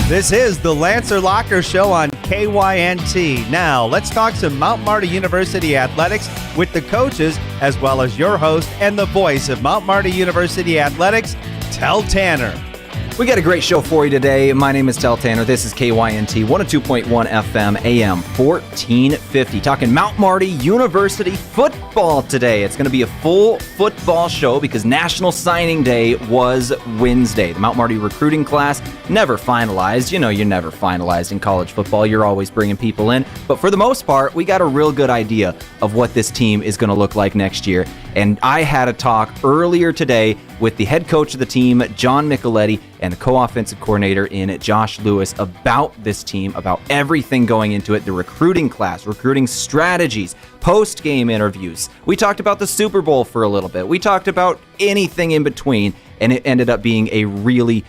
This is the Lancer Locker Show on KYNT. Now, let's talk some Mount Marty University athletics with the coaches, as well as your host and the voice of Mount Marty University athletics, Tel Tanner. We got a great show for you today. My name is Tel Tanner. This is KYNT 102.1 FM AM 1450. Talking Mount Marty University football today. It's going to be a full football show because National Signing Day was Wednesday. The Mount Marty recruiting class never finalized. You know, you're never finalized in college football. You're always bringing people in. But for the most part, we got a real good idea of what this team is going to look like next year. And I had a talk earlier today with the head coach of the team, John Michaletti, and the co-offensive coordinator in Josh Lewis about this team, about everything going into it, the recruiting class, recruiting strategies, post-game interviews. We talked about the Super Bowl for a little bit. We talked about anything in between, and it ended up being a really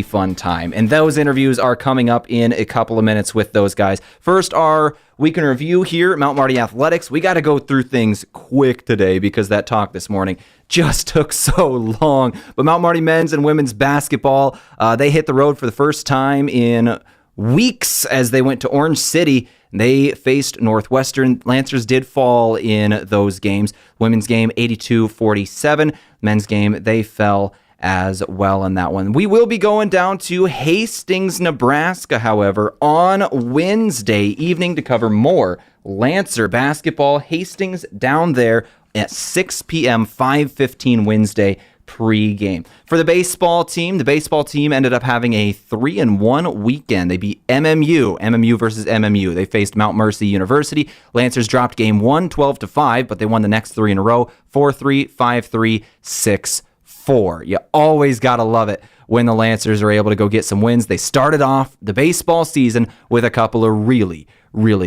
fun time. And those interviews are coming up in a couple of minutes with those guys. First, our week in review here at Mount Marty Athletics. We got to go through things quick today because that talk this morning just took so long. But Mount Marty men's and women's basketball, they hit the road for the first time in weeks as they went to Orange City. They faced Northwestern. Lancers did fall in those games. Women's game 82-47. Men's game, they fell as well in that one. We will be going down to Hastings, Nebraska, however, on Wednesday evening to cover more Lancer basketball. Hastings down there at 6 p.m., 5:15 Wednesday pre-game. For the baseball team ended up having a 3-1 weekend. They beat MMU versus MMU. They faced Mount Mercy University. Lancers dropped game 1, 12-5, but they won the next three in a row, 4-3, 5-3, 6-4. You always got to love it when the Lancers are able to go get some wins. They started off the baseball season with a couple of really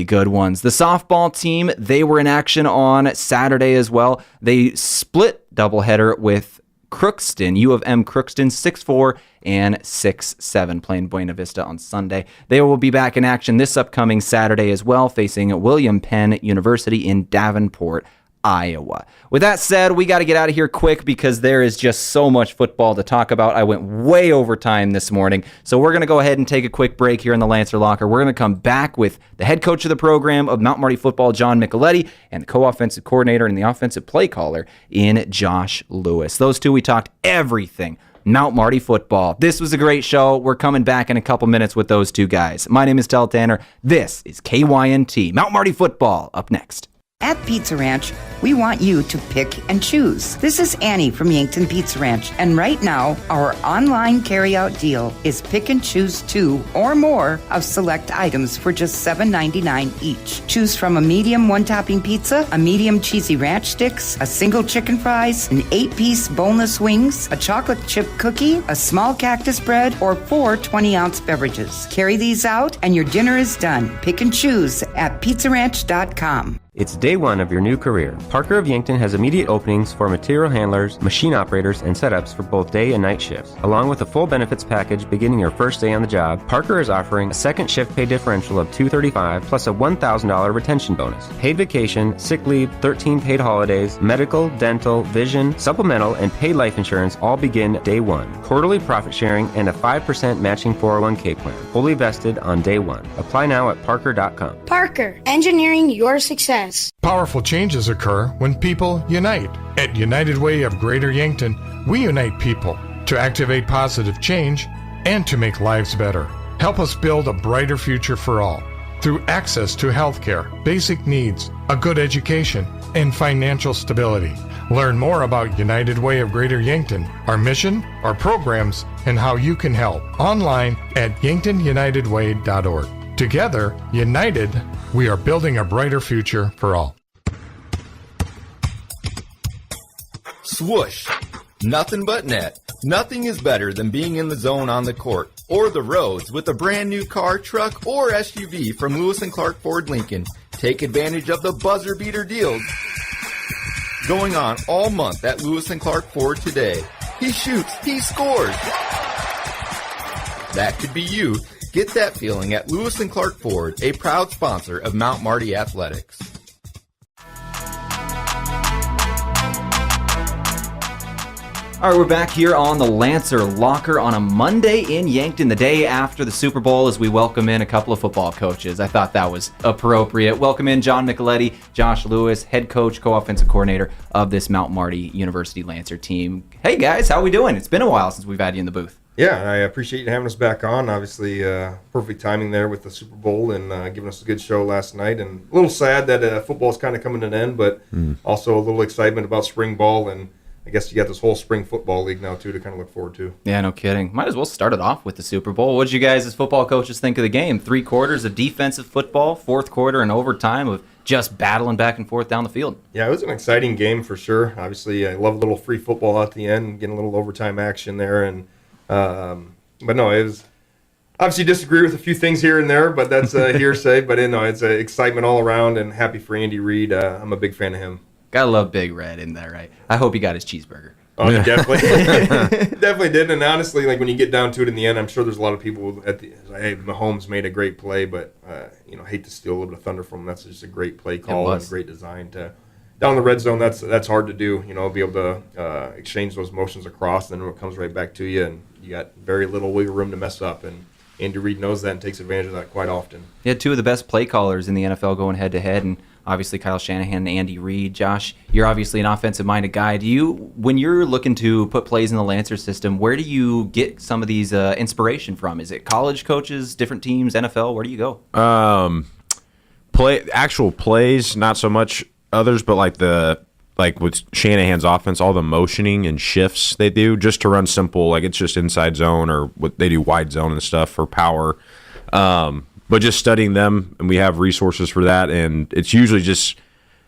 good ones. The softball team, they were in action on Saturday as well. They split doubleheader with Crookston, U of M Crookston, 6-4 and 6-7, playing Buena Vista on Sunday. They will be back in action this upcoming Saturday as well, facing William Penn University in Davenport, Iowa. With that said, we got to get out of here quick because there is just so much football to talk about. I went way over time this morning, so we're going to go ahead and take a quick break here in the Lancer Locker. We're going to come back with the head coach of the program of Mount Marty football, John Michaletti, and the co-offensive coordinator and the offensive play caller in Josh Lewis. Those two, we talked everything Mount Marty football. This was a great show. We're coming back in a couple minutes with those two guys. My name is Tel Tanner. This is KYNT. Mount Marty football up next. At Pizza Ranch, we want you to pick and choose. This is Annie from Yankton Pizza Ranch, and right now, our online carryout deal is pick and choose 2 or more of select items for just $7.99 each. Choose from a medium one-topping pizza, a medium cheesy ranch sticks, a single chicken fries, an 8-piece boneless wings, a chocolate chip cookie, a small cactus bread, or 4 20-ounce beverages. Carry these out, and your dinner is done. Pick and choose at pizzaranch.com. It's day one of your new career. Parker of Yankton has immediate openings for material handlers, machine operators, and setups for both day and night shifts. Along with a full benefits package beginning your first day on the job, Parker is offering a second shift pay differential of $235 plus a $1,000 retention bonus. Paid vacation, sick leave, 13 paid holidays, medical, dental, vision, supplemental, and paid life insurance all begin day one. Quarterly profit sharing and a 5% matching 401k plan. Fully vested on day one. Apply now at parker.com. Parker, engineering your success. Powerful changes occur when people unite. At United Way of Greater Yankton, we unite people to activate positive change and to make lives better. Help us build a brighter future for all through access to healthcare, basic needs, a good education, and financial stability. Learn more about United Way of Greater Yankton, our mission, our programs, and how you can help online at yanktonunitedway.org. Together, united, we are building a brighter future for all. Swoosh. Nothing but net. Nothing is better than being in the zone on the court or the roads with a brand new car, truck, or SUV from Lewis & Clark Ford Lincoln. Take advantage of the buzzer beater deals going on all month at Lewis & Clark Ford today. He shoots, he scores. That could be you. Get that feeling at Lewis & Clark Ford, a proud sponsor of Mount Marty Athletics. All right, we're back here on the Lancer Locker on a Monday in Yankton, the day after the Super Bowl, as we welcome in a couple of football coaches. I thought that was appropriate. Welcome in John Michaletti, Josh Lewis, head coach, co-offensive coordinator of this Mount Marty University Lancer team. Hey guys, how are we doing? It's been a while since we've had you in the booth. Yeah, I appreciate you having us back on. Obviously, perfect timing there with the Super Bowl and giving us a good show last night. And a little sad that football's kind of coming to an end, but also a little excitement about spring ball. And I guess you got this whole spring football league now, too, to kind of look forward to. Yeah, no kidding. Might as well start it off with the Super Bowl. What did you guys as football coaches think of the game? 3 quarters of defensive football, 4th quarter and overtime of just battling back and forth down the field. Yeah, it was an exciting game for sure. Obviously, I love a little free football at the end, getting a little overtime action there. And but no, it was obviously disagree with a few things here and there, but that's hearsay. But it's excitement all around, and happy for Andy Reid. I'm a big fan of him. Gotta love Big Red in there, right? I hope he got his cheeseburger. Oh, he definitely did. And honestly, like when you get down to it in the end, I'm sure there's a lot of people hey, Mahomes made a great play, but hate to steal a little bit of thunder from him. That's just a great play call and great design to down in the red zone. That's hard to do. Be able to exchange those motions across, and then it comes right back to you, and you got very little wiggle room to mess up. And Andy Reid knows that and takes advantage of that quite often. He had 2 of the best play callers in the NFL going head to head, and obviously Kyle Shanahan and Andy Reid. Josh, you're obviously an offensive-minded guy. When you're looking to put plays in the Lancer system, where do you get some of these inspiration from? Is it college coaches, different teams, NFL? Where do you go? Actual plays, not so much others, but like with Shanahan's offense, all the motioning and shifts they do just to run simple, like it's just inside zone or what they do wide zone and stuff for power. But just studying them, and we have resources for that, and it's usually just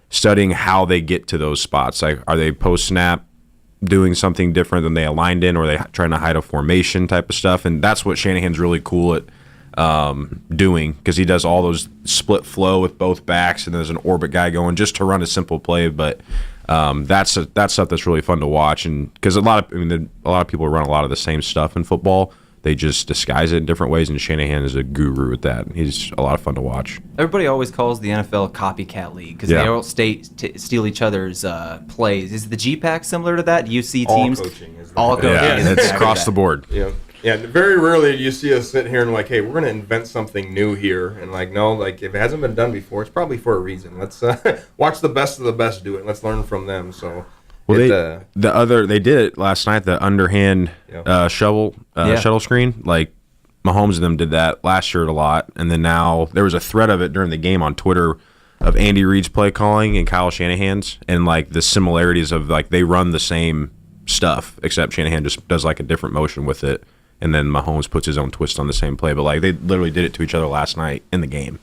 studying how they get to those spots. Like, are they post-snap doing something different than they aligned in, or are they trying to hide a formation type of stuff? And that's what Shanahan's really cool at doing, because he does all those split flow with both backs, and there's an orbit guy going just to run a simple play. But that's stuff that's really fun to watch, and because a lot of people run a lot of the same stuff in football. They just disguise it in different ways, and Shanahan is a guru at that. He's a lot of fun to watch. Everybody always calls the NFL a copycat league because they all steal each other's plays. Is the GPAC similar to that? Do you see teams? All coaching. Yeah, it's across the board. Yeah. Very rarely do you see us sit here and like, hey, we're going to invent something new here. And like, no, like if it hasn't been done before, it's probably for a reason. Let's watch the best of the best do it. And let's learn from them. So. Well, they did it last night. The underhand shuttle screen, like Mahomes and them did that last year a lot, and then now there was a thread of it during the game on Twitter of Andy Reid's play calling and Kyle Shanahan's, and like the similarities of like they run the same stuff except Shanahan just does like a different motion with it, and then Mahomes puts his own twist on the same play. But like they literally did it to each other last night in the game.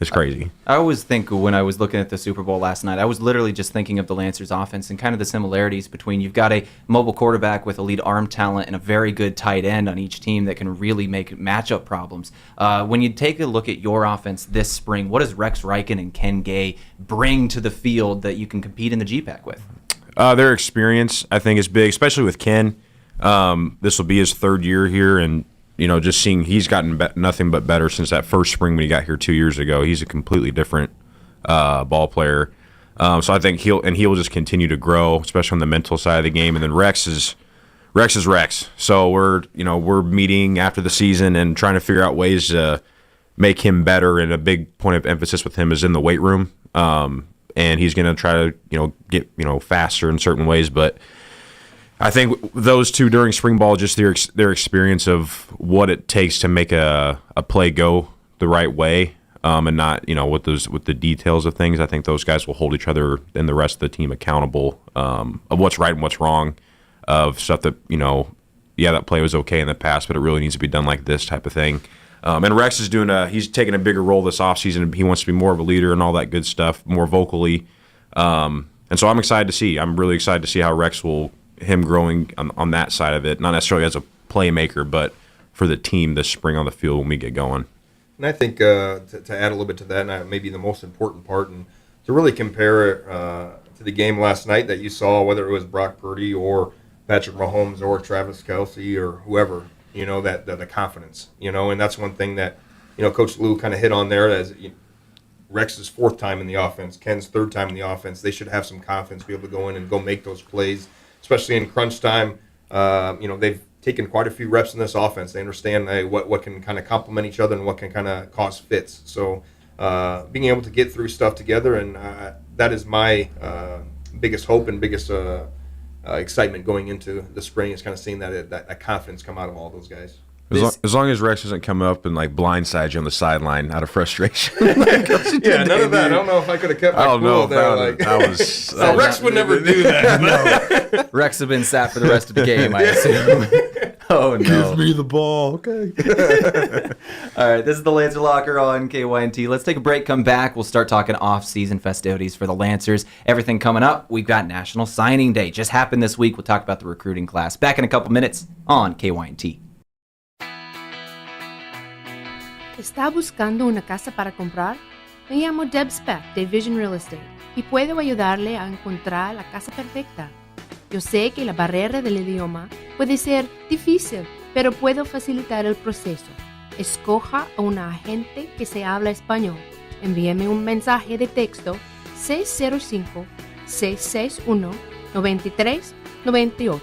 It's crazy. I always think when I was looking at the Super Bowl last night, I was literally just thinking of the Lancers offense and kind of the similarities between you've got a mobile quarterback with elite arm talent and a very good tight end on each team that can really make matchup problems. When you take a look at your offense this spring, what does Rex Reichen and Ken Gay bring to the field that you can compete in the GPAC with? Their experience, I think, is big, especially with Ken. This will be his 3rd year here, and just seeing he's gotten nothing but better since that first spring when he got here 2 years ago. He's a completely different ball player. So I think he'll just continue to grow, especially on the mental side of the game. And then Rex is Rex. So we're meeting after the season and trying to figure out ways to make him better. And a big point of emphasis with him is in the weight room. And he's going to try to get faster in certain ways, but I think those two during spring ball, just their experience of what it takes to make a play go the right way, and not with the details of things. I think those guys will hold each other and the rest of the team accountable of what's right and what's wrong, of stuff that that play was okay in the past, but it really needs to be done like this type of thing. And Rex is he's taking a bigger role this offseason. He wants to be more of a leader and all that good stuff, more vocally. And so I'm excited to see. I'm really excited to see how Rex him growing on that side of it, not necessarily as a playmaker, but for the team this spring on the field when we get going. And I think to add a little bit to that, and maybe the most important part, and to really compare it to the game last night that you saw, whether it was Brock Purdy or Patrick Mahomes or Travis Kelce or whoever, that the confidence, and that's one thing that, Coach Lou kind of hit on there as Rex's 4th time in the offense, Ken's 3rd time in the offense. They should have some confidence, be able to go in and go make those plays, especially in crunch time. they've taken quite a few reps in this offense. They understand what can kind of complement each other and what can kind of cause fits. So being able to get through stuff together, and that is my biggest hope and biggest excitement going into the spring, is kind of seeing that confidence come out of all those guys. As long as Rex doesn't come up and like blindside you on the sideline out of frustration. None of that. I don't know if I could have kept my cool there. Rex would never do that. No. Rex have been sat for the rest of the game, I assume. Oh, no. Give me the ball, okay? All right, this is the Lancer Locker on KYNT. Let's take a break, come back. We'll start talking off-season festivities for the Lancers. Everything coming up. We've got National Signing Day. Just happened this week. We'll talk about the recruiting class. Back in a couple minutes on KYNT. ¿Está buscando una casa para comprar? Me llamo Deb Speck de Vision Real Estate y puedo ayudarle a encontrar la casa perfecta. Yo sé que la barrera del idioma puede ser difícil, pero puedo facilitar el proceso. Escoja a un agente que se habla español. Envíeme un mensaje de texto 605-661-9398.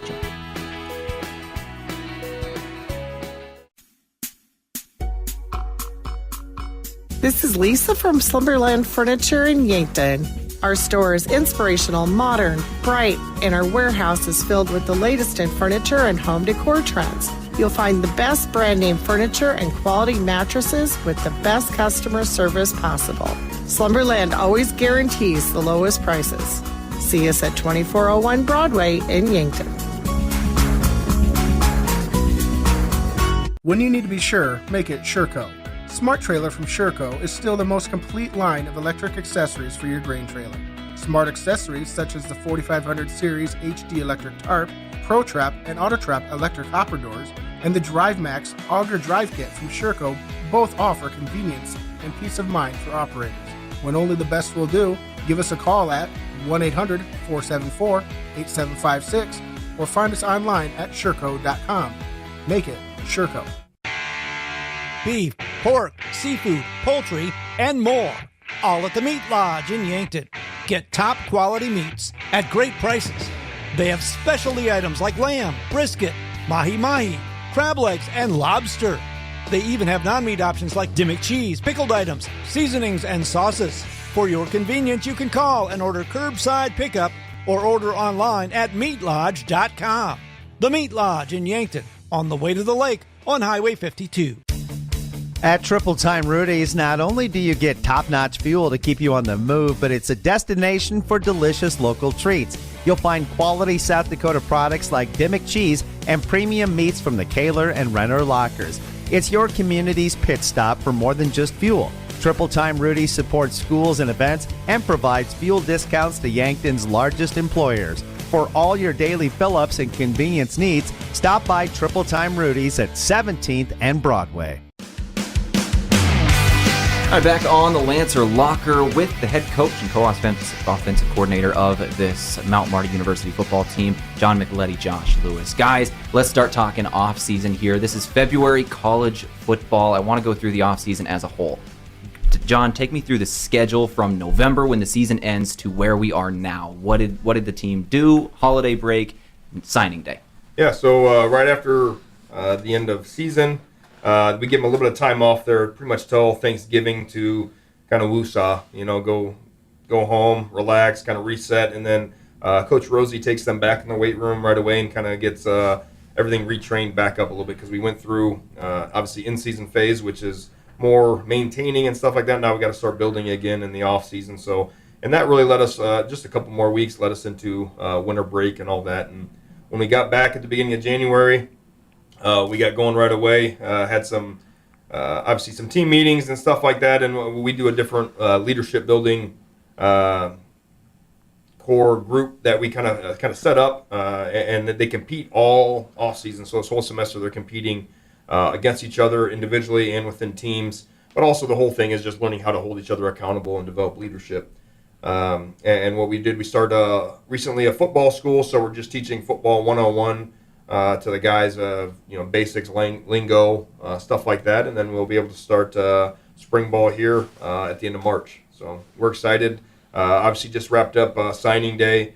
This is Lisa from Slumberland Furniture in Yankton. Our store is inspirational, modern, bright, and our warehouse is filled with the latest in furniture and home decor trends. You'll find the best brand name furniture and quality mattresses with the best customer service possible. Slumberland always guarantees the lowest prices. See us at 2401 Broadway in Yankton. When you need to be sure, make it Sureco. Smart Trailer from Sureco is still the most complete line of electric accessories for your grain trailer. Smart accessories such as the 4500 Series HD electric tarp, Pro Trap, and Auto Trap electric hopper doors, and the Drive Max Auger Drive Kit from Sureco both offer convenience and peace of mind for operators. When only the best will do, give us a call at 1-800-474-8756 or find us online at sureco.com. Make it Sureco. Beef, pork, seafood, poultry, and more. All at the Meat Lodge in Yankton. Get top quality meats at great prices. They have specialty items like lamb, brisket, mahi-mahi, crab legs, and lobster. They even have non-meat options like Dimmick cheese, pickled items, seasonings, and sauces. For your convenience, you can call and order curbside pickup or order online at meatlodge.com. The Meat Lodge in Yankton, on the way to the lake on Highway 52. At Triple Time Rudy's, not only do you get top-notch fuel to keep you on the move, but it's a destination for delicious local treats. You'll find quality South Dakota products like Dimmick cheese and premium meats from the Kaler and Renner lockers. It's your community's pit stop for more than just fuel. Triple Time Rudy's supports schools and events and provides fuel discounts to Yankton's largest employers. For all your daily fill-ups and convenience needs, stop by Triple Time Rudy's at 17th and Broadway. All right, back on the Lancer Locker with the head coach and co-offensive coordinator of this Mount Marty University football team, John Michaletti, Josh Lewis. Guys, let's start talking off-season here. This is February college football. I want to go through the off-season as a whole. John, take me through the schedule from November when the season ends to where we are now. What did the team do? Holiday break, signing day. Yeah, so right after the end of season, we give them a little bit of time off there, pretty much till Thanksgiving to kind of woosah, go home, relax, kind of reset, and then Coach Rosie takes them back in the weight room right away and kind of gets everything retrained back up a little bit because we went through obviously in-season phase, which is more maintaining and stuff like that. Now we got to start building again in the off season. So, and that really let us just a couple more weeks led us into winter break and all that. And when we got back at the beginning of January, we got going right away. Had some obviously some team meetings and stuff like that. And we do a different leadership building core group that we kind of set up, and they compete all off season. So this whole semester they're competing against each other individually and within teams, but also the whole thing is just learning how to hold each other accountable and develop leadership. And what we did, we started recently a football school, so we're just teaching football 101 to the guys, basics, lingo, stuff like that, and then we'll be able to start spring ball here at the end of March. So we're excited. Obviously just wrapped up signing day.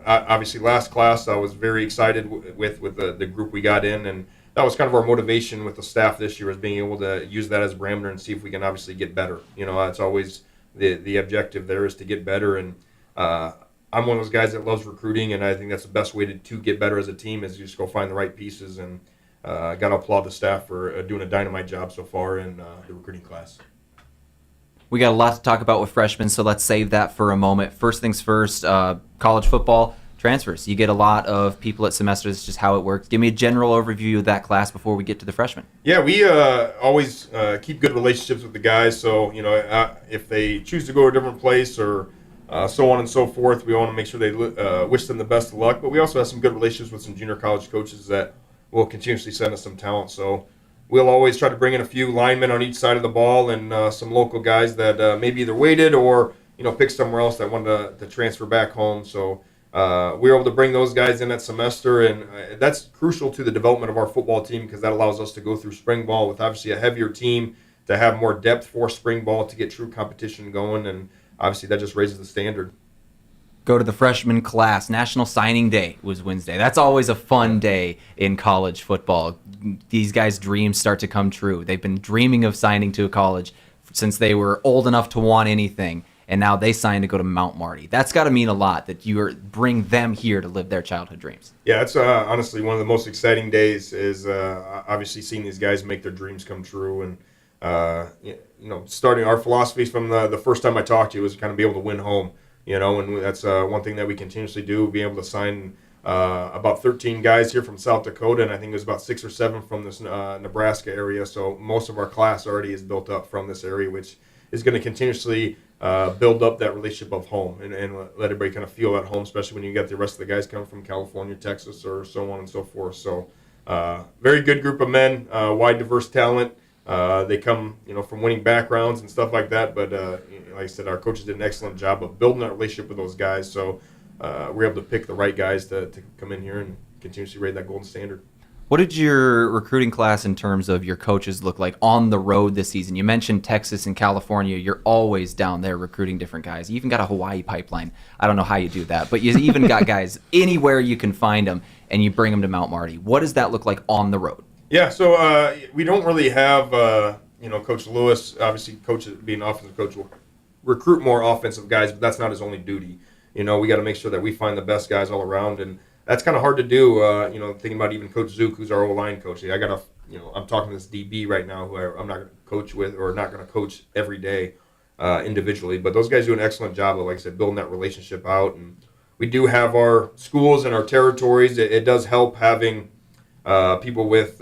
Obviously last class I was very excited with the group we got in, and that was kind of our motivation with the staff this year, is being able to use that as a parameter and see if we can obviously get better. It's always the objective there is to get better, and I'm one of those guys that loves recruiting, and I think that's the best way to get better as a team is just go find the right pieces, and got to applaud the staff for doing a dynamite job so far in the recruiting class. We got a lot to talk about with freshmen, so let's save that for a moment. First things first, college football transfers. You get a lot of people at semesters, just how it works. Give me a general overview of that class before we get to the freshmen. Yeah, we always keep good relationships with the guys, so if they choose to go to a different place or so on and so forth, we want to make sure they wish them the best of luck. But we also have some good relationships with some junior college coaches that will continuously send us some talent. So we'll always try to bring in a few linemen on each side of the ball and some local guys that maybe either waited or picked somewhere else that wanted to transfer back home. So we were able to bring those guys in that semester, and that's crucial to the development of our football team because that allows us to go through spring ball with obviously a heavier team to have more depth for spring ball to get true competition going, and obviously that just raises the standard. Go to the freshman class. National Signing Day was Wednesday. That's always a fun day in college football. These guys' dreams start to come true. They've been dreaming of signing to a college since they were old enough to want anything, and now they sign to go to Mount Marty. That's got to mean a lot that you bring them here to live their childhood dreams. Yeah, it's honestly one of the most exciting days is obviously seeing these guys make their dreams come true. And starting our philosophies from the first time I talked to you was kind of be able to win home. And that's one thing that we continuously do, be able to sign about 13 guys here from South Dakota, and I think there's about 6 or 7 from this Nebraska area. So most of our class already is built up from this area, which is going to continuously build up that relationship of home and let everybody kind of feel at home, especially when you get the rest of the guys coming from California, Texas, or so on and so forth. So very good group of men, wide, diverse talent. They come, from winning backgrounds and stuff like that. But like I said, our coaches did an excellent job of building that relationship with those guys. So we're able to pick the right guys to come in here and continuously raise that golden standard. What did your recruiting class in terms of your coaches look like on the road this season? You mentioned Texas and California. You're always down there recruiting different guys. You even got a Hawaii pipeline. I don't know how you do that, but you even got guys anywhere you can find them, and you bring them to Mount Marty. What does that look like on the road? Yeah, so we don't really have, Coach Lewis, obviously being an offensive coach, will recruit more offensive guys, but that's not his only duty. We got to make sure that we find the best guys all around, and that's kind of hard to do, thinking about even Coach Zook, who's our O-line coach. I'm talking to this DB right now who I'm not going to coach with or not going to coach every day individually, but those guys do an excellent job of, like I said, building that relationship out. And we do have our schools and our territories. It does help having people with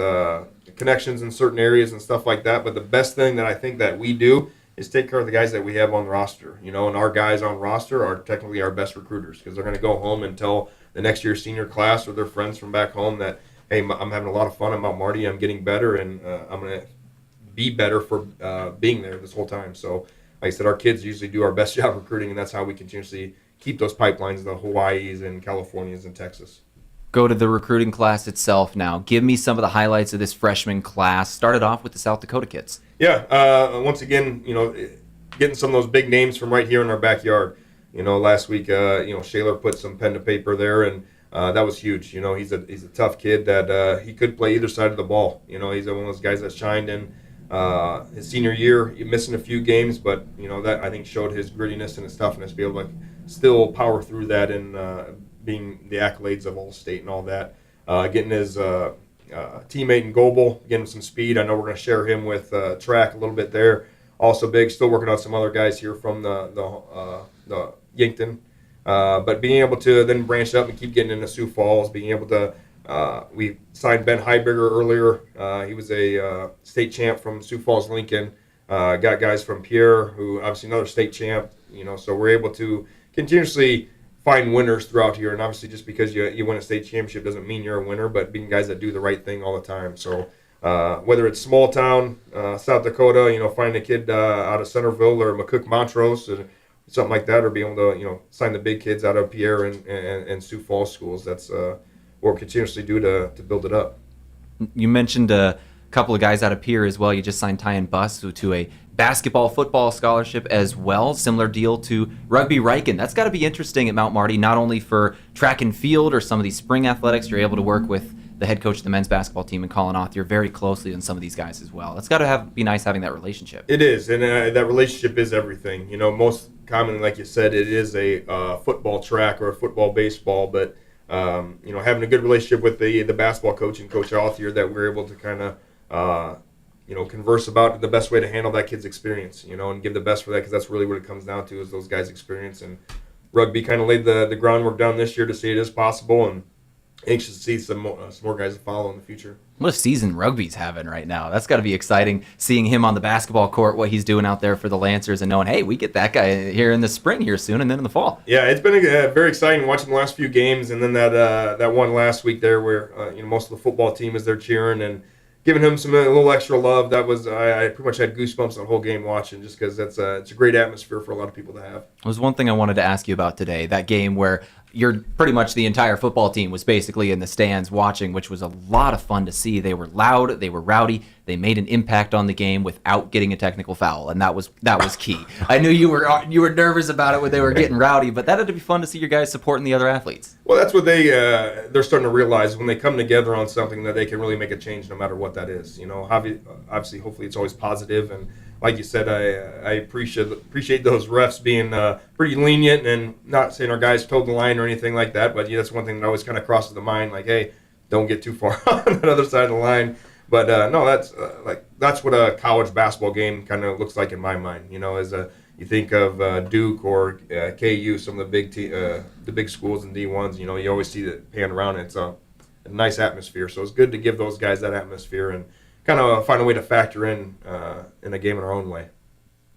connections in certain areas and stuff like that. But the best thing that I think that we do is take care of the guys that we have on roster. And our guys on roster are technically our best recruiters because they're going to go home and tell the next year's senior class or their friends from back home that, hey, I'm having a lot of fun at Mount Marty. I'm getting better, and I'm going to be better for being there this whole time. So, like I said, our kids usually do our best job recruiting, and that's how we continuously keep those pipelines, the Hawaiis and Californias and Texas. Go to the recruiting class itself now. Give me some of the highlights of this freshman class. Started off with the South Dakota kids. Yeah, once again, getting some of those big names from right here in our backyard. Last week, Shaler put some pen to paper there, and that was huge. He's a tough kid that he could play either side of the ball. He's one of those guys that shined in his senior year, missing a few games, but that I think showed his grittiness and his toughness, be able to still power through that and being the accolades of All-State and all that. Getting his teammate in Goebel, getting him some speed. I know we're going to share him with track a little bit there. Also big, still working on some other guys here from the Yankton. But being able to then branch up and keep getting into Sioux Falls, being able to we signed Ben Heiberger earlier. He was a state champ from Sioux Falls, Lincoln. Got guys from Pierre, who obviously another state champ. So we're able to continuously find winners throughout here. And obviously just because you win a state championship doesn't mean you're a winner, but being guys that do the right thing all the time. So whether it's small town, South Dakota, find a kid out of Centerville or McCook Montrose or something like that, or be able to, sign the big kids out of Pierre and Sioux Falls schools. That's what we'll continuously do to build it up. You mentioned couple of guys out of Pier as well. You just signed Tyan Buss to a basketball, football scholarship as well. Similar deal to Rugby Riken. That's got to be interesting at Mount Marty, not only for track and field or some of these spring athletics. You're able to work with the head coach of the men's basketball team, and Colin Othyer, very closely on some of these guys as well. It's got to be nice having that relationship. It is, and that relationship is everything. You know, most commonly, like you said, it is a football track or a football baseball, but you know, having a good relationship with the basketball coach and Coach Othyer, that we're able to kind of you know, converse about the best way to handle that kid's experience, you know, and give the best for that, because that's really what it comes down to, is those guys' experience. And rugby kind of laid the groundwork down this year to see it is possible, and anxious to see some more guys to follow in the future. What a season rugby's having right now. That's got to be exciting, seeing him on the basketball court, what he's doing out there for the Lancers, and knowing, hey, we get that guy here in the spring here soon, and then in the fall. Yeah, it's been very exciting watching the last few games, and then that one last week there where you know, most of the football team is there cheering and giving him a little extra love. That was I pretty much had goosebumps the whole game watching, just because it's a great atmosphere for a lot of people to have. It was one thing I wanted to ask you about today, that game where you're pretty much the entire football team was basically in the stands watching, which was a lot of fun to see. They were loud, they were rowdy, they made an impact on the game without getting a technical foul, and that was key. I knew you were nervous about it when they were getting rowdy, but that had to be fun to see your guys supporting the other athletes. Well, that's what they're starting to realize, when they come together on something, that they can really make a change no matter what that is. You know, obviously, hopefully, it's always positive, and like you said, I appreciate those refs being pretty lenient, and not saying our guys toed the line or anything like that. But yeah, that's one thing that always kind of crosses the mind, like, hey, don't get too far on that other side of the line. But no, that's what a college basketball game kind of looks like in my mind. You know, as you think of Duke or KU, some of the big schools and D1s. You know, you always see that pan around. And it's a nice atmosphere, so it's good to give those guys that atmosphere and kind of find a way to factor in a game in our own way.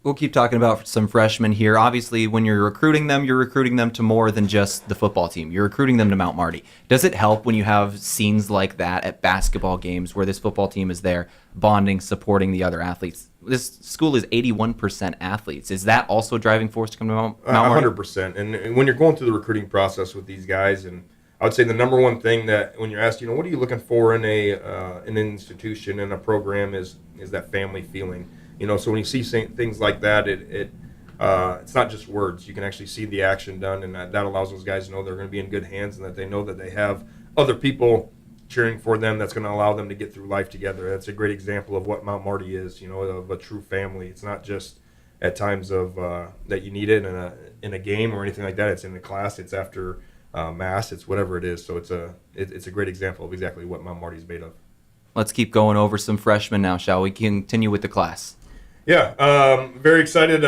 We'll keep talking about some freshmen here. Obviously, when you're recruiting them to more than just the football team. You're recruiting them to Mount Marty. Does it help when you have scenes like that at basketball games where this football team is there bonding, supporting the other athletes? This school is 81% athletes. Is that also a driving force to come to Mount Marty? 100%. And when you're going through the recruiting process with these guys, and I would say the number one thing that when you're asked, you know, what are you looking for in an institution, in a program, is that family feeling. You know, so when you see things like that, it's not just words. You can actually see the action done, and that allows those guys to know they're going to be in good hands, and that they know that they have other people cheering for them. That's going to allow them to get through life together. That's a great example of what Mount Marty is. You know, of a true family. It's not just at times of that you need it in a game or anything like that. It's in the class. It's after mass. It's whatever it is. So it's a great example of exactly what Mount Marty is made of. Let's keep going over some freshmen now, shall we? Continue with the class. Yeah, very excited.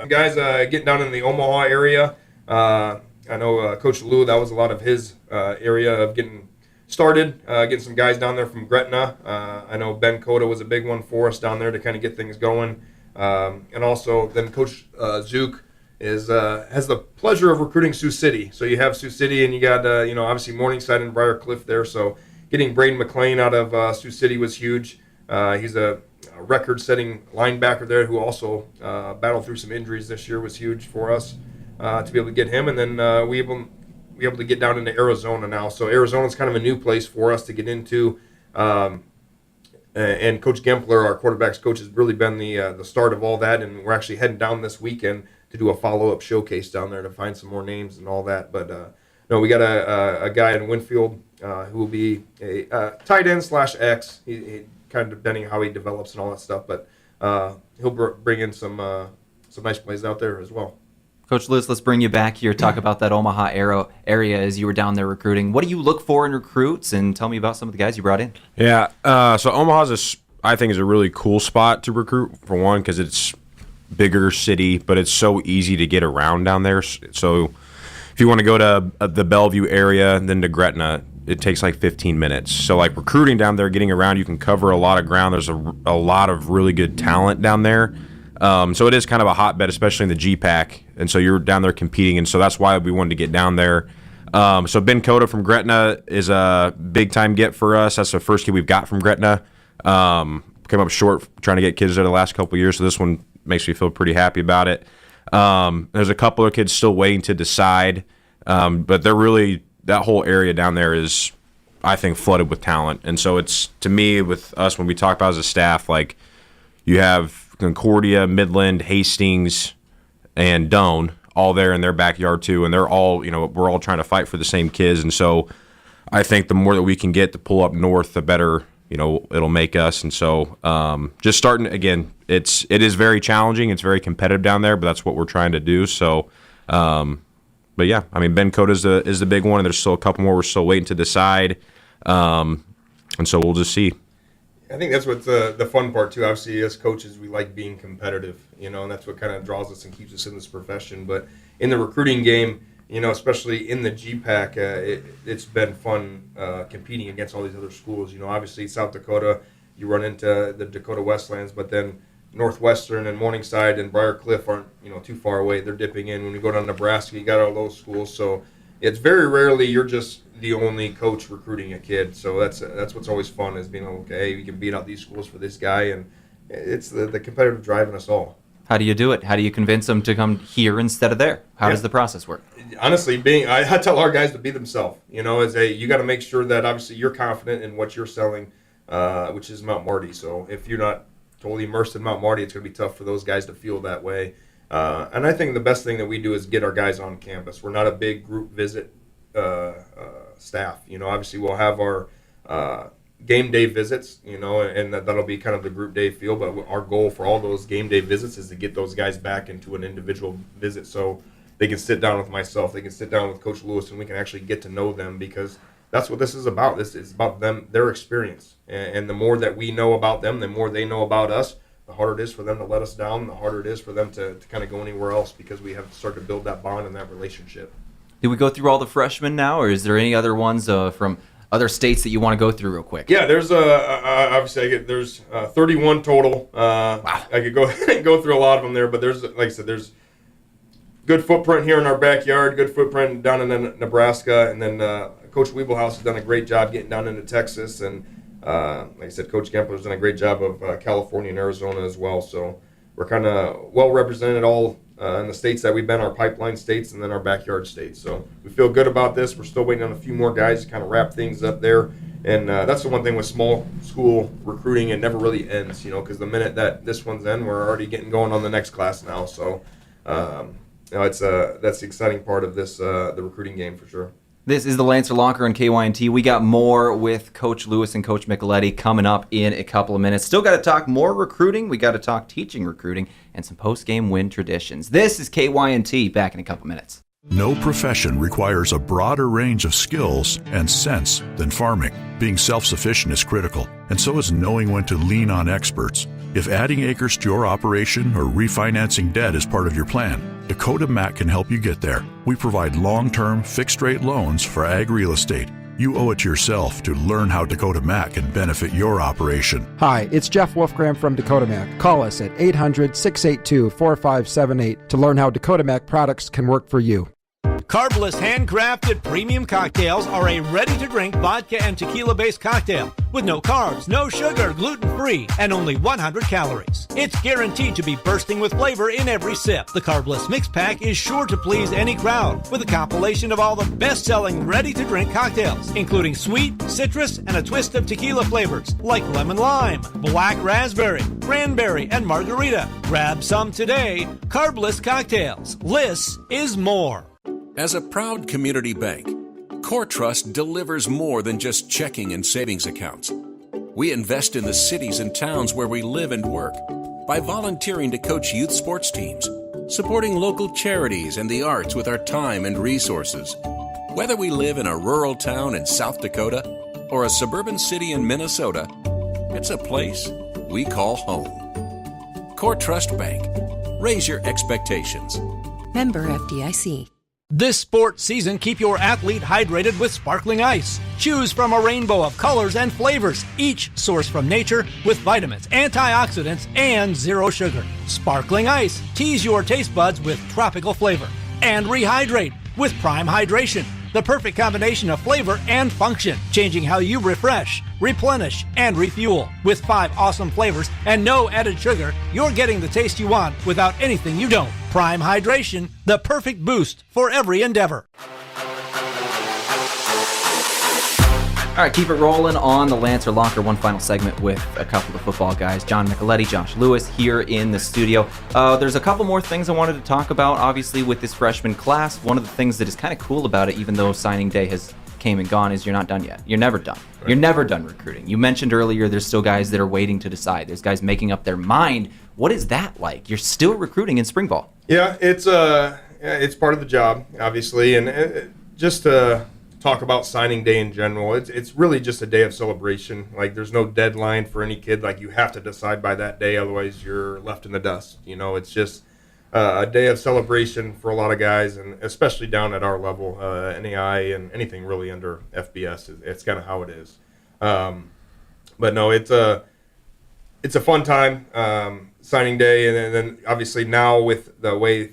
Guys getting down in the Omaha area. I know Coach Lou, that was a lot of his area of getting started, getting some guys down there from Gretna. I know Ben Cota was a big one for us down there to kind of get things going. And also then Coach Zook has the pleasure of recruiting Sioux City. So you have Sioux City, and you got, obviously Morningside and Briar Cliff there. So getting Braden McLean out of Sioux City was huge. He's a record-setting linebacker there who also battled through some injuries this year, was huge for us to be able to get him. And then we able to get down into Arizona now. So Arizona's kind of a new place for us to get into. And Coach Gempler, our quarterback's coach, has really been the start of all that. And we're actually heading down this weekend to do a follow-up showcase down there to find some more names and all that. But no, we got a guy in Winfield who will be a tight end / X. He kind of depending on how he develops and all that stuff. But he'll bring in some nice plays out there as well. Coach Lewis, let's bring you back here. Talk about that Omaha area as you were down there recruiting. What do you look for in recruits? And tell me about some of the guys you brought in. Yeah, so Omaha's I think is a really cool spot to recruit, for one, because it's bigger city, but it's so easy to get around down there. So if you want to go to the Bellevue area and then to Gretna, it takes like 15 minutes. So like recruiting down there, getting around, you can cover a lot of ground. There's a lot of really good talent down there. So it is kind of a hotbed, especially in the GPAC. And so you're down there competing, and so that's why we wanted to get down there. So Ben Cota from Gretna is a big-time get for us. That's the first kid we've got from Gretna. Came up short trying to get kids there the last couple of years, so this one makes me feel pretty happy about it. There's a couple of kids still waiting to decide, but they're really – that whole area down there is I think, flooded with talent. And so it's, to me, with us, when we talk about as a staff, like, you have Concordia, Midland, Hastings, and Doane all there in their backyard too, and they're all, we're all trying to fight for the same kids. And so I think the more that we can get to pull up north, the better, it'll make us. And so just starting, again, it is very challenging. It's very competitive down there, but that's what we're trying to do. So, but yeah, I mean, Ben Cota is the big one, and there's still a couple more we're still waiting to decide. And so we'll just see. I think that's what's the fun part too. Obviously, as coaches, we like being competitive, and that's what kind of draws us and keeps us in this profession. But in the recruiting game, especially in the GPAC, it's been fun competing against all these other schools. Obviously South Dakota, you run into the Dakota Westlands, but then Northwestern and Morningside and Briar Cliff aren't too far away. They're dipping in. When we go down to Nebraska, you got all those schools. So it's very rarely you're just the only coach recruiting a kid. So that's what's always fun, is being okay, we can beat out these schools for this guy, and it's the competitive drive in us all. How do you do it? How do you convince them to come here instead of there? How does the process work? Honestly, I tell our guys to be themselves. You got to make sure that obviously you're confident in what you're selling, which is Mount Marty. So if you're not totally immersed in Mount Marty, it's going to be tough for those guys to feel that way. And I think the best thing that we do is get our guys on campus. We're not a big group visit staff. Obviously we'll have our game day visits, and that'll be kind of the group day feel. But our goal for all those game day visits is to get those guys back into an individual visit, so they can sit down with myself, they can sit down with Coach Lewis, and we can actually get to know them, because that's what this is about. This is about them, their experience. And the more that we know about them, the more they know about us, the harder it is for them to let us down, the harder it is for them to kind of go anywhere else, because we have to start to build that bond and that relationship. Did we go through all the freshmen now, or is there any other ones from other states that you want to go through real quick? Yeah, there's obviously there's 31 total. Wow. I could go through a lot of them there, but there's, like I said, there's good footprint here in our backyard, good footprint down in Nebraska, and then Coach Wiebelhaus has done a great job getting down into Texas, and like I said, Coach Kempler's done a great job of California and Arizona as well. So we're kind of well represented all in the states that we've been, our pipeline states, and then our backyard states. So we feel good about this. We're still waiting on a few more guys to kind of wrap things up there. And that's the one thing with small school recruiting, it never really ends, because the minute that this one's in, we're already getting going on the next class now. So it's that's the exciting part of this, the recruiting game for sure. This is the Lancer Locker on KYNT. We got more with Coach Lewis and Coach Michaletti coming up in a couple of minutes. Still got to talk more recruiting. We got to talk teaching recruiting and some post-game win traditions. This is KYNT. Back in a couple minutes. No profession requires a broader range of skills and sense than farming. Being self-sufficient is critical, and so is knowing when to lean on experts. If adding acres to your operation or refinancing debt is part of your plan, Dakota Mac can help you get there. We provide long-term, fixed-rate loans for ag real estate. You owe it to yourself to learn how Dakota Mac can benefit your operation. Hi, it's Jeff Wolfgram from Dakota Mac. Call us at 800-682-4578 to learn how Dakota Mac products can work for you. Carbless handcrafted premium cocktails are a ready-to-drink vodka and tequila-based cocktail with no carbs, no sugar, gluten-free, and only 100 calories. It's guaranteed to be bursting with flavor in every sip. The Carbless Mix Pack is sure to please any crowd with a compilation of all the best-selling ready-to-drink cocktails, including sweet, citrus, and a twist of tequila flavors like lemon lime, black raspberry, cranberry, and margarita. Grab some today. Carbless cocktails. Less is more. As a proud community bank, Core Trust delivers more than just checking and savings accounts. We invest in the cities and towns where we live and work by volunteering to coach youth sports teams, supporting local charities and the arts with our time and resources. Whether we live in a rural town in South Dakota or a suburban city in Minnesota, it's a place we call home. Core Trust Bank. Raise your expectations. Member FDIC. This sports season, keep your athlete hydrated with sparkling ice. Choose from a rainbow of colors and flavors, each sourced from nature with vitamins, antioxidants, and zero sugar. Sparkling ice. Tease your taste buds with tropical flavor. And rehydrate with Prime Hydration. The perfect combination of flavor and function, changing how you refresh, replenish, and refuel. With 5 awesome flavors and no added sugar, you're getting the taste you want without anything you don't. Prime Hydration, the perfect boost for every endeavor. All right, keep it rolling on the Lancer Locker. One final segment with a couple of football guys, John Michaletti, Josh Lewis, here in the studio. There's a couple more things I wanted to talk about, obviously, with this freshman class. One of the things that is kind of cool about it, even though signing day has came and gone, is you're not done yet. You're never done. Right. You're never done recruiting. You mentioned earlier there's still guys that are waiting to decide. There's guys making up their mind. What is that like? You're still recruiting in spring ball. Yeah, it's part of the job, obviously, and just to talk about signing day in general, it's really just a day of celebration. Like, there's no deadline for any kid. Like, you have to decide by that day, otherwise you're left in the dust. You know, it's just a day of celebration for a lot of guys, and especially down at our level, NAI and anything really under FBS. It's kind of how it is. But no, it's a fun time, signing day, and then obviously now with the way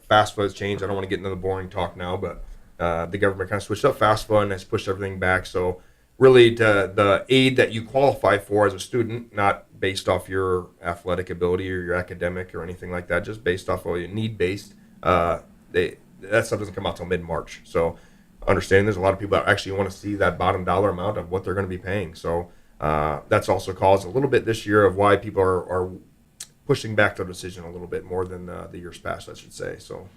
FAFSA has changed, I don't want to get into the boring talk now, but the government kind of switched up FAFSA and has pushed everything back. So really, the aid that you qualify for as a student, not based off your athletic ability or your academic or anything like that, just based off of your need-based, that stuff doesn't come out till mid-March. So understanding there's a lot of people that actually want to see that bottom dollar amount of what they're going to be paying. So that's also caused a little bit this year of why people are pushing back their decision a little bit more than the years past, I should say. So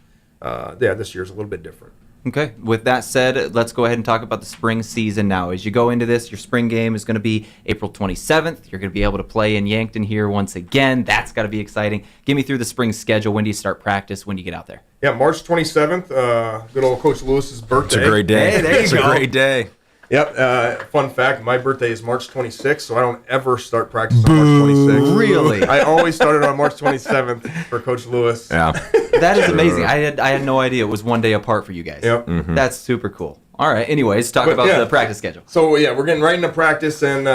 this year's a little bit different. Okay, with that said, let's go ahead and talk about the spring season now. As you go into this, your spring game is going to be April 27th. You're going to be able to play in Yankton here once again. That's got to be exciting. Give me through the spring schedule. When do you start practice? When do you get out there? Yeah, March 27th, good old Coach Lewis's birthday. It's a great day. Hey, there you go. It's a great day. Yep. Fun fact, my birthday is March 26th, so I don't ever start practice on March 26th. Really? I always started on March 27th for Coach Lewis. Yeah. That is amazing. I had no idea it was one day apart for you guys. Yep. Mm-hmm. That's super cool. All right. Anyways, talk about the practice schedule. So, we're getting right into practice, and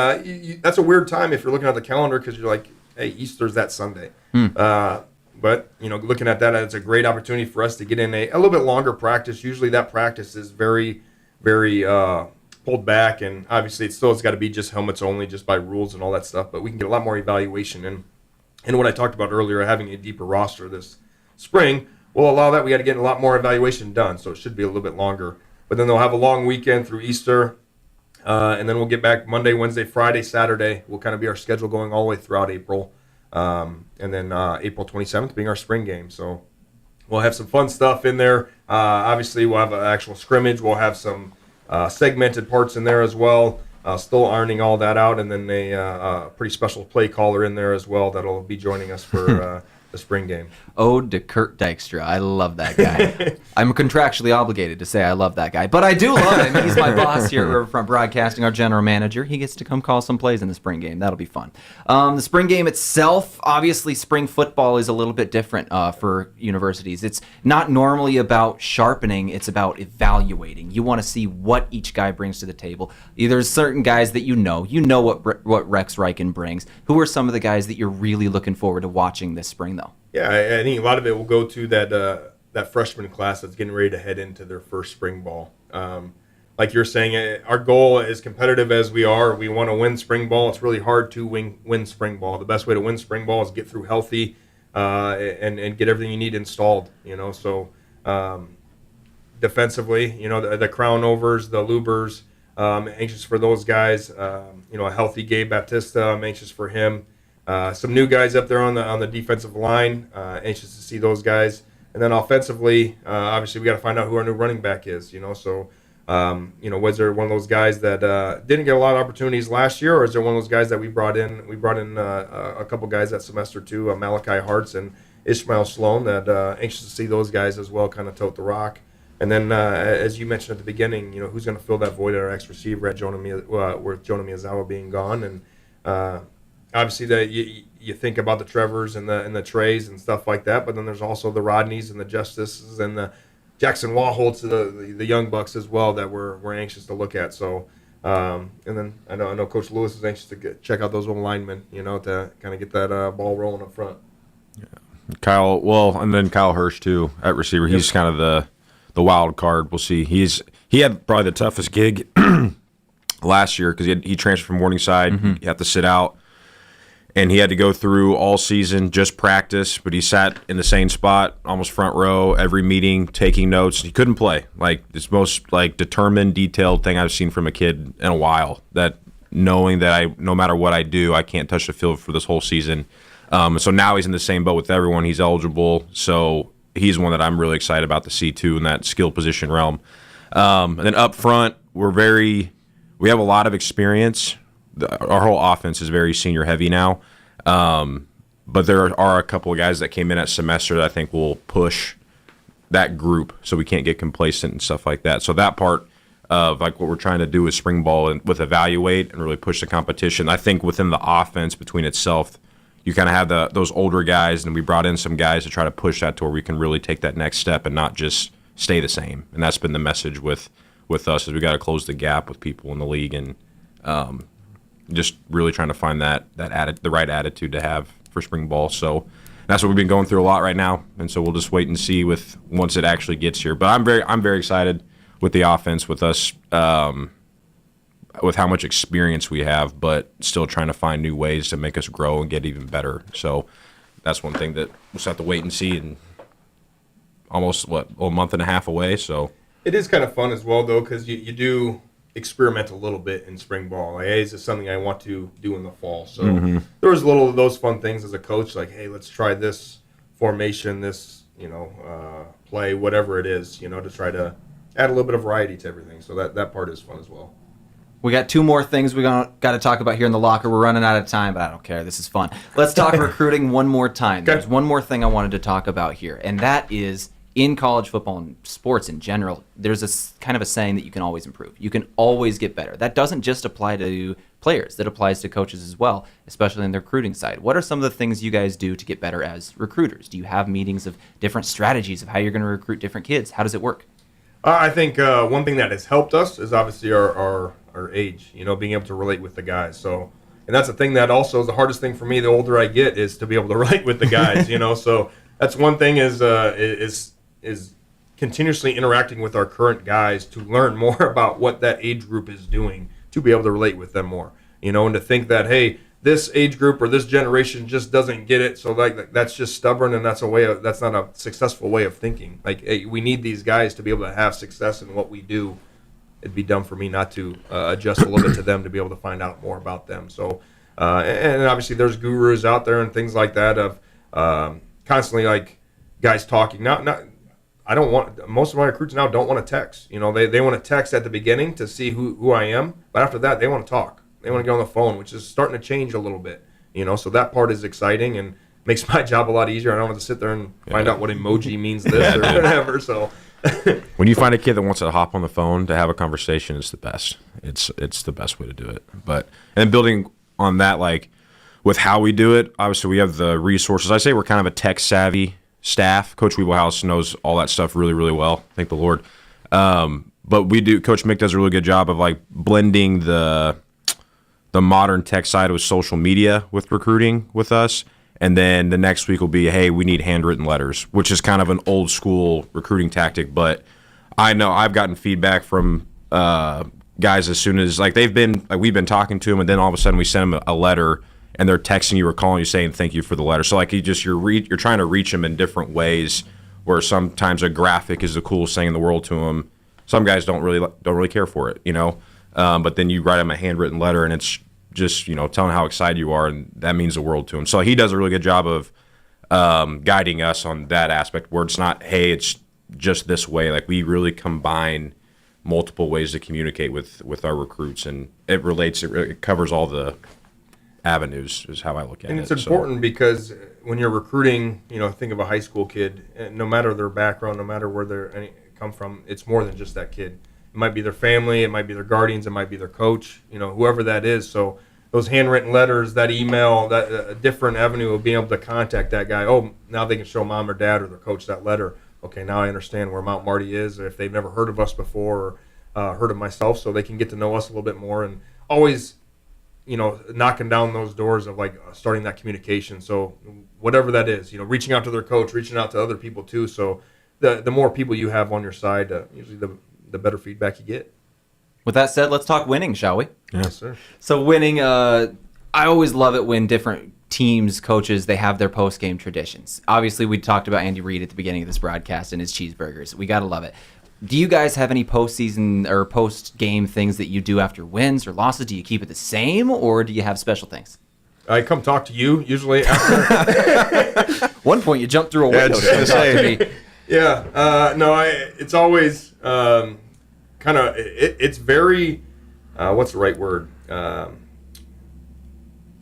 that's a weird time if you're looking at the calendar because you're like, hey, Easter's that Sunday. But, looking at that, it's a great opportunity for us to get in a little bit longer practice. Usually that practice is very, very pulled back, and obviously it's got to be just helmets only, just by rules and all that stuff. But we can get a lot more evaluation. And what I talked about earlier, having a deeper roster this spring will allow that. We got to get a lot more evaluation done, so it should be a little bit longer. But then they'll have a long weekend through Easter, and then we'll get back Monday, Wednesday, Friday, Saturday. Will kind of be our schedule going all the way throughout April. And then April 27th being our spring game. So we'll have some fun stuff in there. Obviously, we'll have an actual scrimmage. We'll have some segmented parts in there as well. Still ironing all that out. And then a pretty special play caller in there as well that'll be joining us for the spring game. Ode to Kurt Dykstra. I love that guy. I'm contractually obligated to say I love that guy, but I do love him. He's my boss here at Riverfront Broadcasting, our general manager. He gets to come call some plays in the spring game. That'll be fun. The spring game itself, obviously spring football is a little bit different for universities. It's not normally about sharpening. It's about evaluating. You want to see what each guy brings to the table. There's certain guys that you know what Rex Reichen brings. Who are some of the guys that you're really looking forward to watching this spring, though? Yeah, I think a lot of it will go to that freshman class that's getting ready to head into their first spring ball. Like you're saying, our goal, as competitive as we are, we want to win spring ball. It's really hard to win spring ball. The best way to win spring ball is get through healthy and get everything you need installed. So defensively, the Crown Overs, the Lubers, anxious for those guys. A healthy Gabe Baptista, I'm anxious for him. Some new guys up there on the defensive line. Anxious to see those guys. And then offensively, obviously we got to find out who our new running back is. So was there one of those guys that didn't get a lot of opportunities last year, or is there one of those guys that we brought in? We brought in a couple guys that semester too, Malachi Hartz and Ishmael Sloan. That anxious to see those guys as well, kind of tote the rock. And then, as you mentioned at the beginning, who's going to fill that void at our ex receiver with Jonah Miyazawa being gone, and obviously you think about the Trevors and the Treys and stuff like that, but then there's also the Rodneys and the Justices and the Jackson Wahholtz, the young bucks as well that we're anxious to look at. So, and then I know Coach Lewis is anxious to check out those old linemen, to kind of get that ball rolling up front. Yeah. And then Kyle Hirsch too at receiver. He's kind of the wild card. We'll see. He had probably the toughest gig last year because he transferred from Morningside. Mm-hmm. You have to sit out. and he had to go through all season just practice, but he sat in the same spot, almost front row, every meeting, taking notes. He couldn't play. Like, it's most like determined, detailed thing I've seen from a kid in a while, that knowing that no matter what I do, I can't touch the field for this whole season. So now he's in the same boat with everyone. He's eligible, so he's one that I'm really excited about to see too in that skill position realm. And then up front, we have a lot of experience. Our whole offense is very senior heavy now, but there are a couple of guys that came in at semester that I think will push that group, so we can't get complacent and stuff like that. So that part of like what we're trying to do with spring ball and with evaluate and really push the competition. I think within the offense between itself, you kind of have those older guys, and we brought in some guys to try to push that to where we can really take that next step and not just stay the same. And that's been the message with us, is we got to close the gap with people in the league, and just really trying to find the right attitude to have for spring ball. So that's what we've been going through a lot right now, and so we'll just wait and see once it actually gets here. But I'm very excited with the offense, with us, with how much experience we have, but still trying to find new ways to make us grow and get even better. So that's one thing that we'll just have to wait and see. And almost a month and a half away. So it is kind of fun as well, though, because you do experiment a little bit in spring ball. Like, hey, is this something I want to do in the fall? So there was a little of those fun things as a coach, like, hey, let's try this formation, this play, whatever it is, to try to add a little bit of variety to everything. So that part is fun as well. We got two more things we got to talk about here in the locker. We're running out of time, but I don't care. This is fun. Let's talk recruiting one more time. Okay. There's one more thing I wanted to talk about here, and that is in college football and sports in general, there's a kind of a saying that you can always improve. You can always get better. That doesn't just apply to players. That applies to coaches as well, especially in the recruiting side. What are some of the things you guys do to get better as recruiters? Do you have meetings of different strategies of how you're going to recruit different kids? How does it work? I think one thing that has helped us is obviously our age, being able to relate with the guys. So, and that's the thing that also is the hardest thing for me the older I get, is to be able to relate with the guys, So that's one thing is continuously interacting with our current guys to learn more about what that age group is doing, to be able to relate with them more, and to think that, hey, this age group or this generation just doesn't get it, so that's just stubborn, and that's not a successful way of thinking. Like, hey, we need these guys to be able to have success in what we do. It'd be dumb for me not to adjust a little bit to them to be able to find out more about them. So, and obviously there's gurus out there and things like that of constantly like guys talking. Most of my recruits now don't want to text. They want to text at the beginning to see who I am, but after that they want to talk. They want to get on the phone, which is starting to change a little bit. So that part is exciting and makes my job a lot easier. I don't have to sit there and find out what emoji means this or whatever. So. When you find a kid that wants to hop on the phone to have a conversation, it's the best. It's the best way to do it. And building on that, like with how we do it, obviously we have the resources. I say we're kind of a tech savvy staff. Coach Weeblehouse knows all that stuff really, really well. Thank the Lord. But Coach Mick does a really good job of like blending the modern tech side with social media with recruiting with us. And then the next week will be, hey, we need handwritten letters, which is kind of an old school recruiting tactic. But I know I've gotten feedback from guys as soon as we've been talking to them, and then all of a sudden we send them a letter, and they're texting you or calling you saying thank you for the letter. So like you're trying to reach them in different ways, where sometimes a graphic is the coolest thing in the world to them. Some guys don't really care for it, But then you write them a handwritten letter, and it's just telling how excited you are, and that means the world to him. So he does a really good job of guiding us on that aspect, where it's not, hey, it's just this way. Like, we really combine multiple ways to communicate with our recruits, and it covers all the avenues is how I look at it. And it's important because when you're recruiting, think of a high school kid, no matter their background, no matter where they come from, it's more than just that kid. It might be their family, it might be their guardians, it might be their coach, whoever that is. So those handwritten letters, that email, that a different avenue of being able to contact that guy. Oh, now they can show mom or dad or their coach that letter. Okay, now I understand where Mount Marty is, or if they've never heard of us before or heard of myself, so they can get to know us a little bit more. And always, knocking down those doors of starting that communication. So whatever that is, reaching out to their coach, reaching out to other people too. So the more people you have on your side, usually the better feedback you get. With that said, let's talk winning, shall we? Yes, sir. So winning, I always love it when different teams, coaches, they have their post-game traditions. Obviously, we talked about Andy Reid at the beginning of this broadcast and his cheeseburgers. We got to love it. Do you guys have any postseason or post-game things that you do after wins or losses? Do you keep it the same, or do you have special things? I come talk to you usually after. One point you jumped through a window to talk to me. Yeah, no, it's always kind of. It's very. What's the right word?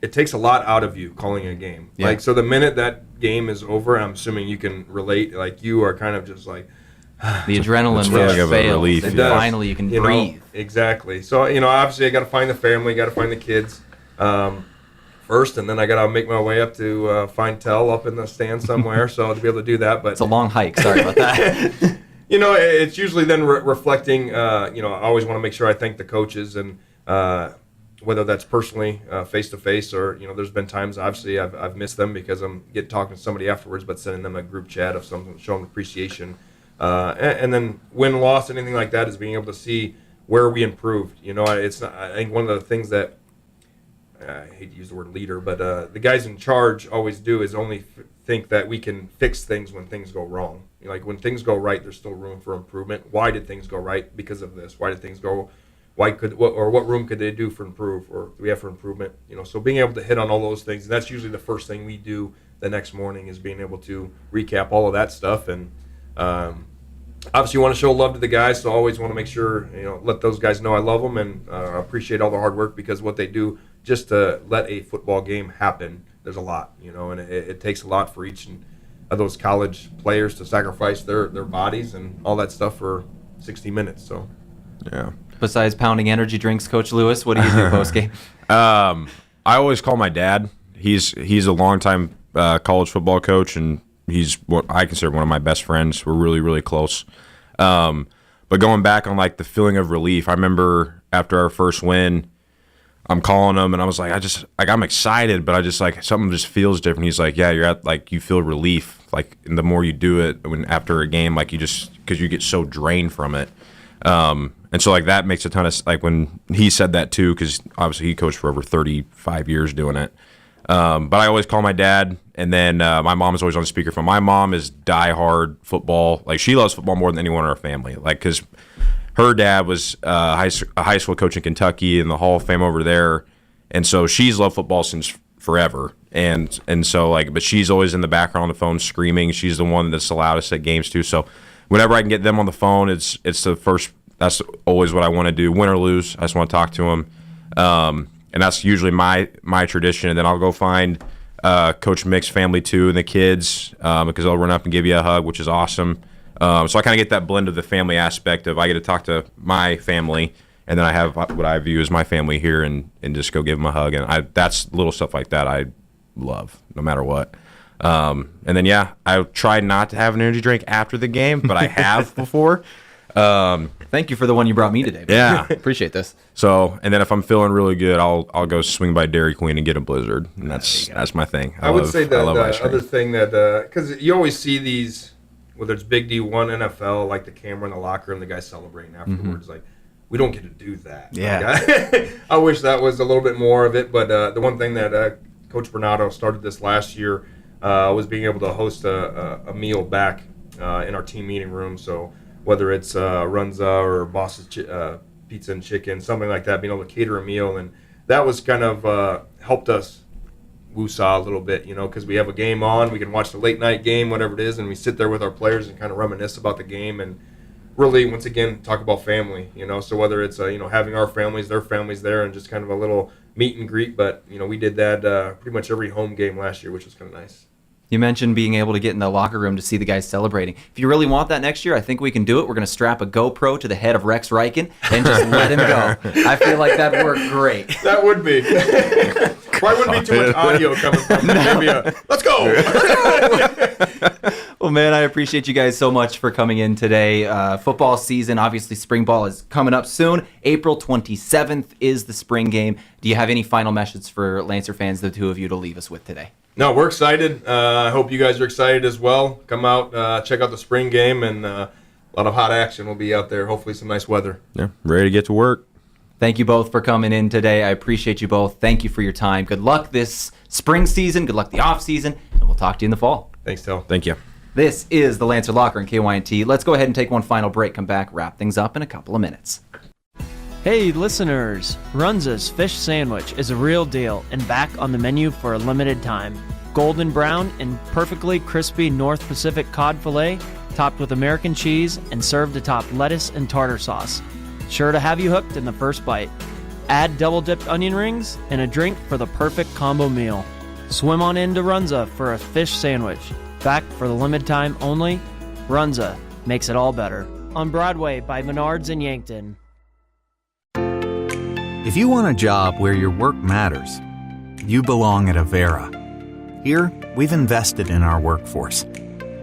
It takes a lot out of you calling a game. Yeah. Like, so the minute that game is over, I'm assuming you can relate. Like, you are kind of just like. The adrenaline really fails. relief. And It does. finally you can breathe. Exactly. So, obviously I got to find the family, got to find the kids first, and then I got to make my way up to find Tell up in the stand somewhere, so to be able to do that. But it's a long hike. Sorry about that. It's usually then reflecting, I always want to make sure I thank the coaches, and whether that's personally face-to-face or, there's been times, obviously, I've missed them because I'm talking to somebody afterwards, but sending them a group chat of something, showing appreciation. And then win, loss, anything like that is being able to see where we improved. It's not, I think one of the things that I hate to use the word leader, but the guys in charge always do is only think that we can fix things when things go wrong. Like when things go right, there's still room for improvement. Why did things go right? Because of this. Why did things go? What room could they do for improve, or do we have for improvement? So being able to hit on all those things, that's usually the first thing we do the next morning is being able to recap all of that stuff. And obviously, you want to show love to the guys, so I always want to make sure, let those guys know I love them and appreciate all the hard work, because what they do just to let a football game happen, there's a lot, and it takes a lot for each of those college players to sacrifice their bodies and all that stuff for 60 minutes. So, yeah. Besides pounding energy drinks, Coach Lewis, what do you do post game? I always call my dad. He's a longtime college football coach, and he's what I consider one of my best friends. We're really, really close. But going back on like the feeling of relief, I remember after our first win, I'm calling him and I was like, I'm excited, but I just like something just feels different. He's like, yeah, you're at like you feel relief. Like, and the more you do it after a game, like because you get so drained from it. And so like that makes a ton of when he said that too, because obviously he coached for over 35 years doing it. But I always call my dad, and then my mom is always on speakerphone. My mom is diehard football. Like, she loves football more than anyone in our family. Like, because her dad was a high school coach in Kentucky in the Hall of Fame over there, and so she's loved football since forever. And so but she's always in the background on the phone screaming. She's the one that's allowed us at games too. So whenever I can get them on the phone, it's the first. That's always what I want to do, win or lose. I just want to talk to them. And that's usually my tradition. And then I'll go find Coach Mick's family too, and the kids, because they'll run up and give you a hug, which is awesome. So I kind of get that blend of the family aspect of I get to talk to my family, and then I have what I view as my family here, and just go give them a hug. And that's little stuff like that I love, no matter what. And then I tried not to have an energy drink after the game, but I have before. Thank you for the one you brought me today. Yeah. Appreciate this. So, and then if I'm feeling really good, I'll go swing by Dairy Queen and get a Blizzard, and that's my thing. I would say that the other thing that because you always see these, whether it's Big D1, NFL, like the camera in the locker room, the guys celebrating afterwards, like we don't get to do that. Yeah. Like, I wish that was a little bit more of it, but the one thing that Coach Bernardo started this last year was being able to host a meal back in our team meeting room. So whether it's Runza or Boss's Pizza and Chicken, something like that, being able to cater a meal. And that was kind of helped us woo-saw a little bit, because we have a game on, we can watch the late night game, whatever it is, and we sit there with our players and kind of reminisce about the game and really, once again, talk about family, So whether it's, having our families, their families there, and just kind of a little meet and greet, but, we did that pretty much every home game last year, which was kind of nice. You mentioned being able to get in the locker room to see the guys celebrating. If you really want that next year, I think we can do it. We're going to strap a GoPro to the head of Rex Reichen and just let him go. I feel like that'd work great. That would be. Why wouldn't be too much audio coming from the Let's go! Well, man, I appreciate you guys so much for coming in today. Football season, obviously spring ball is coming up soon. April 27th is the spring game. Do you have any final message for Lancer fans, the two of you, to leave us with today? No, we're excited. I hope you guys are excited as well. Come out, check out the spring game, and a lot of hot action will be out there. Hopefully some nice weather. Yeah, ready to get to work. Thank you both for coming in today. I appreciate you both. Thank you for your time. Good luck this spring season. Good luck the off season. And we'll talk to you in the fall. Thanks, Tel. Thank you. This is the Lancer Locker and KYNT. Let's go ahead and take one final break. Come back, wrap things up in a couple of minutes. Hey listeners, Runza's Fish Sandwich is a real deal and back on the menu for a limited time. Golden brown and perfectly crispy North Pacific cod fillet, topped with American cheese and served atop lettuce and tartar sauce. Sure to have you hooked in the first bite. Add double-dipped onion rings and a drink for the perfect combo meal. Swim on into Runza for a fish sandwich. Back for the limited time only, Runza makes it all better. On Broadway by Menards in Yankton. If you want a job where your work matters, you belong at Avera. Here, we've invested in our workforce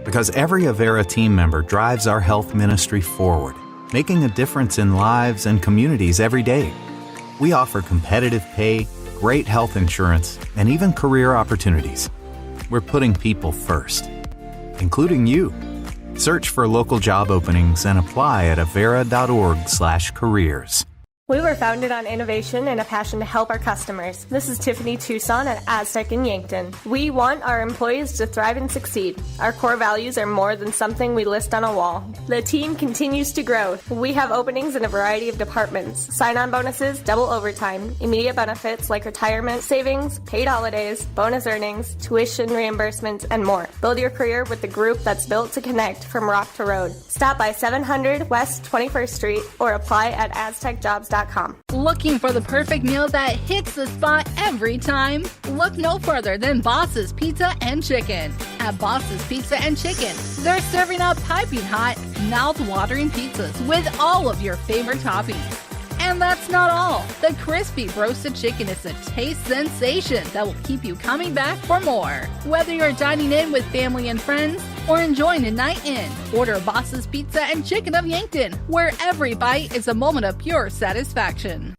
because every Avera team member drives our health ministry forward, making a difference in lives and communities every day. We offer competitive pay, great health insurance, and even career opportunities. We're putting people first, including you. Search for local job openings and apply at avera.org/careers. We were founded on innovation and a passion to help our customers. This is Tiffany Tucson at Aztec in Yankton. We want our employees to thrive and succeed. Our core values are more than something we list on a wall. The team continues to grow. We have openings in a variety of departments. Sign-on bonuses, double overtime, immediate benefits like retirement, savings, paid holidays, bonus earnings, tuition reimbursements, and more. Build your career with the group that's built to connect from rock to road. Stop by 700 West 21st Street or apply at aztecjobs.com. Looking for the perfect meal that hits the spot every time? Look no further than Boss's Pizza and Chicken. At Boss's Pizza and Chicken, they're serving up piping hot, mouth-watering pizzas with all of your favorite toppings. And that's not all. The crispy roasted chicken is a taste sensation that will keep you coming back for more. Whether you're dining in with family and friends or enjoying a night in, order Boss's Pizza and Chicken of Yankton, where every bite is a moment of pure satisfaction.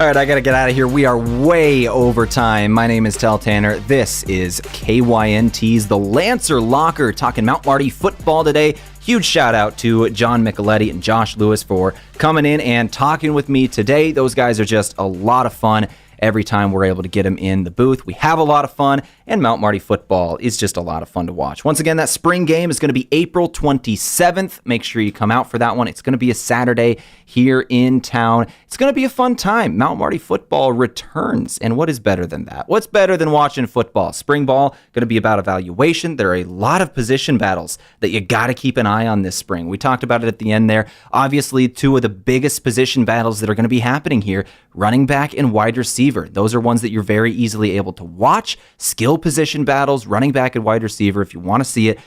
All right, I got to get out of here. We are way over time. My name is Tel Tanner. This is KYNT's The Lancer Locker, talking Mount Marty football today. Huge shout out to John Michaletti and Josh Lewis for coming in and talking with me today. Those guys are just a lot of fun. Every time we're able to get them in the booth, we have a lot of fun, and Mount Marty football is just a lot of fun to watch. Once again, that spring game is going to be April 27th. Make sure you come out for that one. It's going to be a Saturday here in town. It's going to be a fun time. Mount Marty football returns, and what is better than that? What's better than watching football? Spring ball going to be about evaluation. There are a lot of position battles that you got to keep an eye on this spring. We talked about it at the end there. Obviously, two of the biggest position battles that are going to be happening here, running back and wide receiver. Those are ones that you're very easily able to watch. Skill position battles, running back and wide receiver. If you want to see it,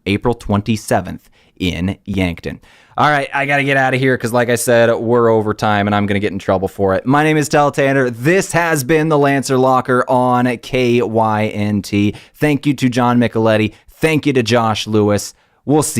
April 27th in Yankton. All right, I got to get out of here because, like I said, we're over time and I'm going to get in trouble for it. My name is Tel Tanner. This has been the Lancer Locker on KYNT. Thank you to John Michaletti. Thank you to Josh Lewis. We'll see